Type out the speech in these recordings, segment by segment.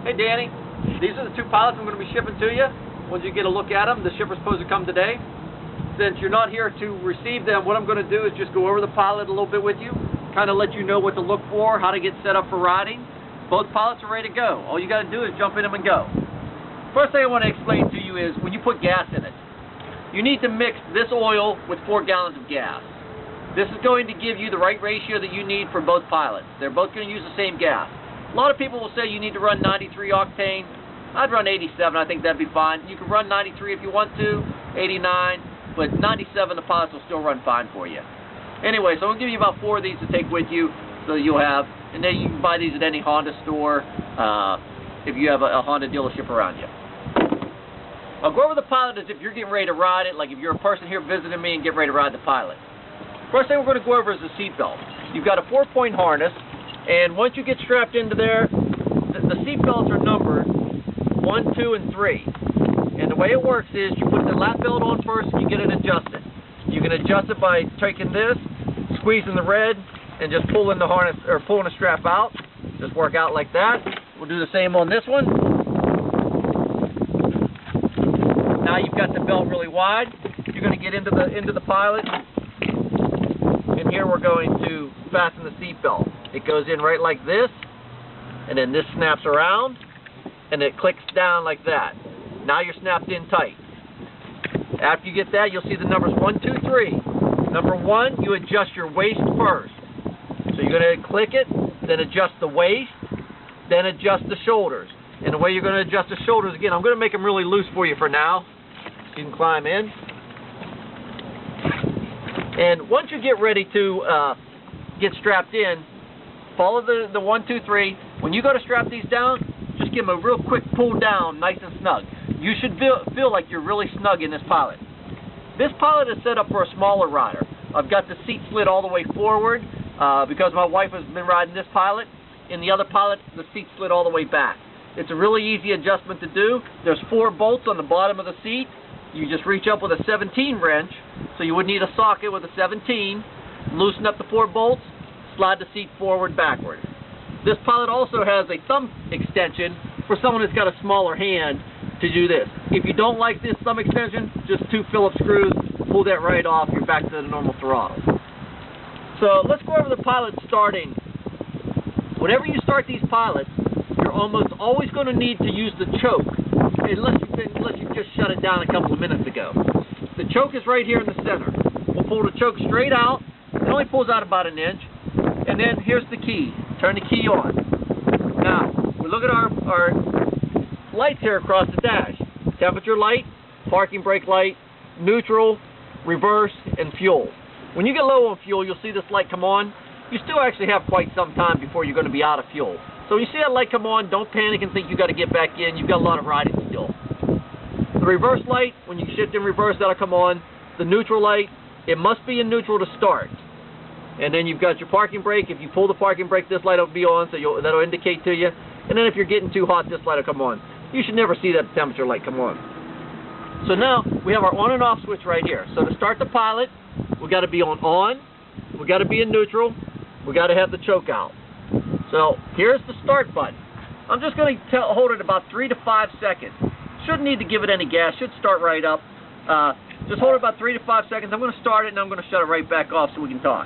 Hey Danny, these are the two pilots I'm going to be shipping to you. Once you get a look at them, the shipper's supposed to come today. Since you're not here to receive them, what I'm going to do is just go over the pilot a little bit with you, kind of let you know what to look for, how to get set up for riding. Both pilots are ready to go. All you got to do is jump in them and go. First thing I want to explain to you is when you put gas in it, you need to mix this oil with 4 gallons of gas. This is going to give you the right ratio that you need for both pilots. They're both going to use the same gas. A lot of people will say you need to run 93 octane. I'd run 87, I think that'd be fine. You can run 93 if you want to, 89, but 97 the pilots will still run fine for you. Anyway, so I'm going to give you about 4 of these to take with you so you'll have, and then you can buy these at any Honda store if you have a Honda dealership around you. I'll go over the pilot as if you're getting ready to ride it, like if you're a person here visiting me and get ready to ride the pilot. First thing we're going to go over is the seat belt. You've got a 4-point harness. And once you get strapped into there, the seat belts are numbered 1, 2, and 3. And the way it works is you put the lap belt on first and you get it adjusted. You can adjust it by taking this, squeezing the red, and just pulling the harness or pulling the strap out. Just work out like that. We'll do the same on this one. Now you've got the belt really wide. You're going to get into the pilot. And here we're going to fasten the seat belt. It goes in right like this, and then this snaps around, and it clicks down like that. Now you're snapped in tight. After you get that, you'll see the numbers 1, 2, 3. Number 1, you adjust your waist first. So you're going to click it, then adjust the waist, then adjust the shoulders. And the way you're going to adjust the shoulders, again, I'm going to make them really loose for you for now. You can climb in. And once you get ready to get strapped in, follow the 1, 2, 3. When you go to strap these down, just give them a real quick pull down, nice and snug. You should feel like you're really snug in this pilot. This pilot is set up for a smaller rider. I've got the seat slid all the way forward because my wife has been riding this pilot. In the other pilot, the seat slid all the way back. It's a really easy adjustment to do. There's 4 bolts on the bottom of the seat. You just reach up with a 17 wrench, so you would need a socket with a 17, loosen up the 4 bolts, slide the seat forward, backward. This pilot also has a thumb extension for someone who's got a smaller hand to do this. If you don't like this thumb extension, just 2 Phillips screws, pull that right off, you're back to the normal throttle. So let's go over the pilot starting. Whenever you start these pilots, you're almost always going to need to use the choke, unless you just shut it down a couple of minutes ago. The choke is right here in the center. We'll pull the choke straight out. It only pulls out about 1 inch. And then here's the key. Turn the key on. Now, we look at our lights here across the dash. Temperature light, parking brake light, neutral, reverse, and fuel. When you get low on fuel, you'll see this light come on. You still actually have quite some time before you're going to be out of fuel. So when you see that light come on, don't panic and think you got to get back in. You've got a lot of riding still. The reverse light, when you shift in reverse, that'll come on. The neutral light, it must be in neutral to start. And then you've got your parking brake. If you pull the parking brake, this light will be on, so that'll indicate to you. And then if you're getting too hot, this light will come on. You should never see that temperature light come on. So now we have our on and off switch right here. So to start the pilot, we got to be on, we got to be in neutral, we got to have the choke out. So here's the start button. I'm just going to hold it about 3 to 5 seconds. Shouldn't need to give it any gas. Should start right up. Just hold it about 3 to 5 seconds. I'm going to start it and I'm going to shut it right back off so we can talk.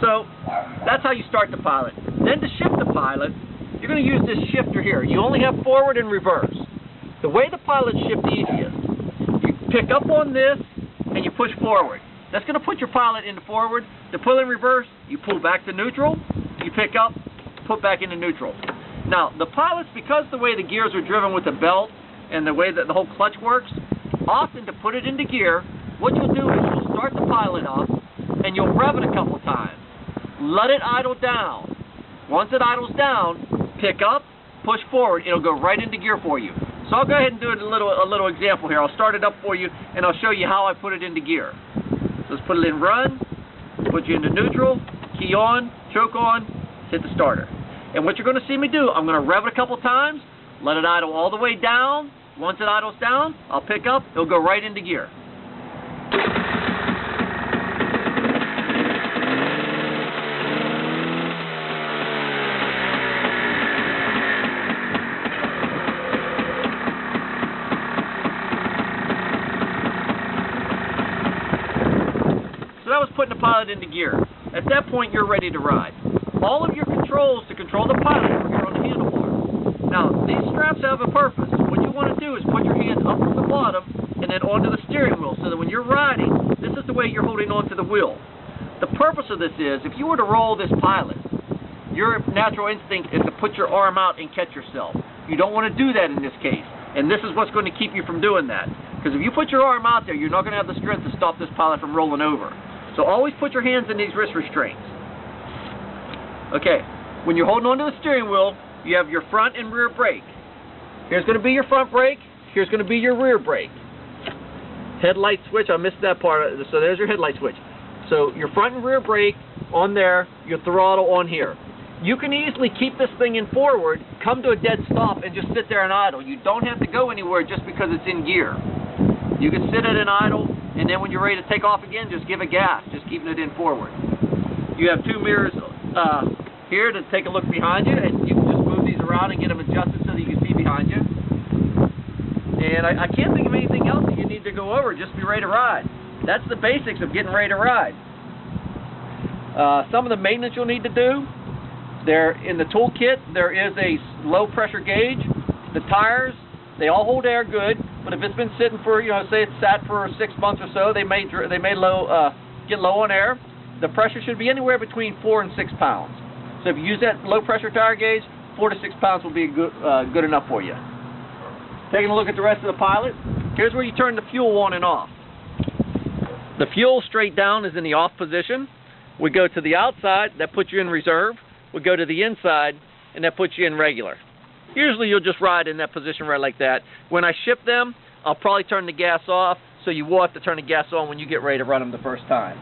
So that's how you start the pilot. Then to shift the pilot, you're going to use this shifter here. You only have forward and reverse. The way the pilot shifts easiest, you pick up on this and you push forward. That's going to put your pilot into forward. To pull in reverse, you pull back to neutral, you pick up, put back into neutral. Now, the pilots, because the way the gears are driven with the belt and the way that the whole clutch works, often to put it into gear, what you'll do is you'll start the pilot up and you'll rev it a couple times. Let it idle down. Once it idles down, pick up, push forward, it'll go right into gear for you. So I'll go ahead and do a little example here. I'll start it up for you and I'll show you how I put it into gear. So let's put it in run, put you into neutral, key on, choke on, hit the starter. And what you're going to see me do, I'm going to rev it a couple times, let it idle all the way down. Once it idles down, I'll pick up, it'll go right into gear. So that was putting the pilot into gear. At that point, you're ready to ride. All of your controls to control the pilot are here on the handlebar. Now, these straps have a purpose. What you want to do is put your hand up from the bottom and then onto the steering wheel so that when you're riding, this is the way you're holding onto the wheel. The purpose of this is, if you were to roll this pilot, your natural instinct is to put your arm out and catch yourself. You don't want to do that in this case. And this is what's going to keep you from doing that. Because if you put your arm out there, you're not going to have the strength to stop this pilot from rolling over. So always put your hands in these wrist restraints. Okay, when you're holding onto the steering wheel, you have your front and rear brake. Here's going to be your front brake. Here's going to be your rear brake. Headlight switch, I missed that part. So there's your headlight switch. So your front and rear brake on there, your throttle on here. You can easily keep this thing in forward, come to a dead stop, and just sit there and idle. You don't have to go anywhere just because it's in gear. You can sit at an idle, and then when you're ready to take off again, just give it gas, just keeping it in forward. You have two mirrors here to take a look behind you, and you can just move these around and get them adjusted so that you can see behind you. And I can't think of anything else that you need to go over. Just be ready to ride. That's the basics of getting ready to ride. Some of the maintenance you'll need to do, there in the toolkit, there is a low pressure gauge. The tires, they all hold air good, but if it's been sitting for, say it's sat for 6 months or so, they may get low on air. The pressure should be anywhere between 4 and 6 pounds. So if you use that low pressure tire gauge, 4 to 6 pounds will be good enough for you. Taking a look at the rest of the pilot, here's where you turn the fuel on and off. The fuel straight down is in the off position. We go to the outside, that puts you in reserve. We go to the inside, and that puts you in regular. Usually you'll just ride in that position right like that. When I ship them, I'll probably turn the gas off, so you will have to turn the gas on when you get ready to run them the first time.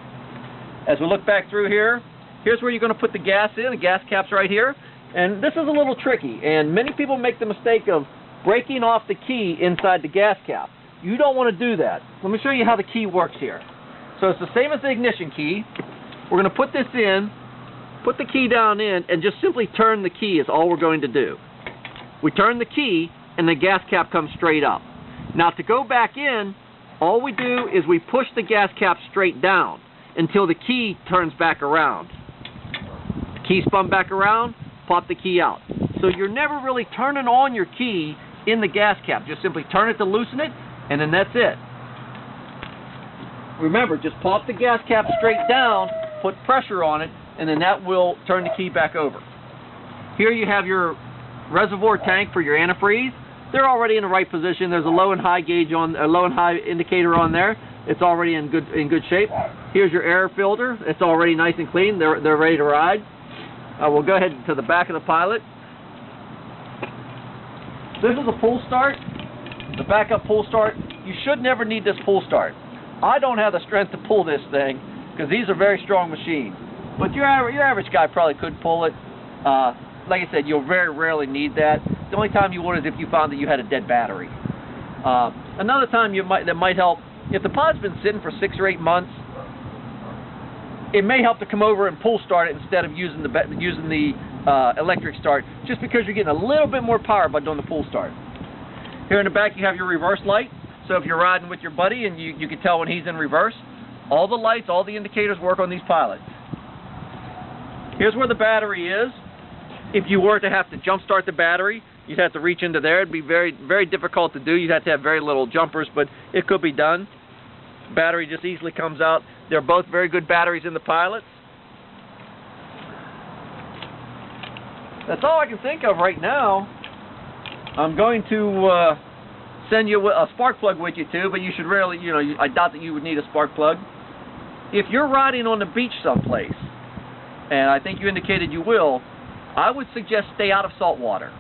As we look back through here, here's where you're going to put the gas in. The gas cap's right here. And this is a little tricky, and many people make the mistake of breaking off the key inside the gas cap. You don't want to do that. Let me show you how the key works here. So it's the same as the ignition key. We're going to put this in, put the key down in, and just simply turn the key is all we're going to do. We turn the key, and the gas cap comes straight up. Now to go back in, all we do is we push the gas cap straight down until the key turns back around. The key spun back around, pop the key out. So you're never really turning on your key in the gas cap. Just simply turn it to loosen it, and then that's it. Remember, just pop the gas cap straight down, put pressure on it, and then that will turn the key back over. Here you have your reservoir tank for your antifreeze. They're already in the right position. There's a low and high gauge on, a low and high indicator on there. It's already in good shape. Here's your air filter. It's already nice and clean. They're ready to ride. We'll go ahead to the back of the pilot. This is a pull start, the backup pull start. You should never need this pull start. I don't have the strength to pull this thing because these are very strong machines. But your average guy probably could pull it. Like I said, you'll very rarely need that. The only time you would is if you found that you had a dead battery. Another time that might help, if the pod's been sitting for 6 or 8 months, it may help to come over and pull start it instead of using the electric start, just because you're getting a little bit more power by doing the pull start. Here in the back you have your reverse light, so if you're riding with your buddy and you can tell when he's in reverse, all the lights, all the indicators work on these pilots. Here's where the battery is. If you were to have to jump start the battery, you'd have to reach into there. It'd be very, very difficult to do. You'd have to have very little jumpers, but it could be done. Battery just easily comes out. They're both very good batteries in the pilots. That's all I can think of right now. I'm going to send you a spark plug with you too, but you should rarely, I doubt that you would need a spark plug. If you're riding on the beach someplace, and I think you indicated you will, I would suggest stay out of salt water.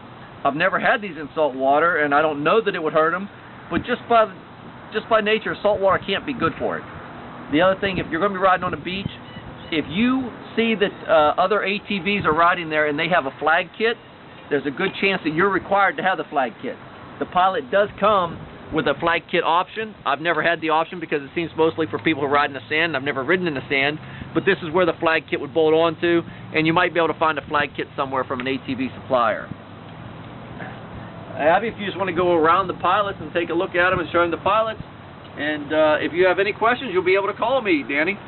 I've never had these in salt water, and I don't know that it would hurt them, but just by nature, salt water can't be good for it. The other thing, if you're going to be riding on the beach, if you see that other ATVs are riding there and they have a flag kit, there's a good chance that you're required to have the flag kit. The Pilot does come with a flag kit option. I've never had the option because it seems mostly for people who ride in the sand. I've never ridden in the sand, but this is where the flag kit would bolt onto, and you might be able to find a flag kit somewhere from an ATV supplier. Abby, if you just want to go around the Pilots and take a look at them and show them the Pilots, and if you have any questions, you'll be able to call me, Danny.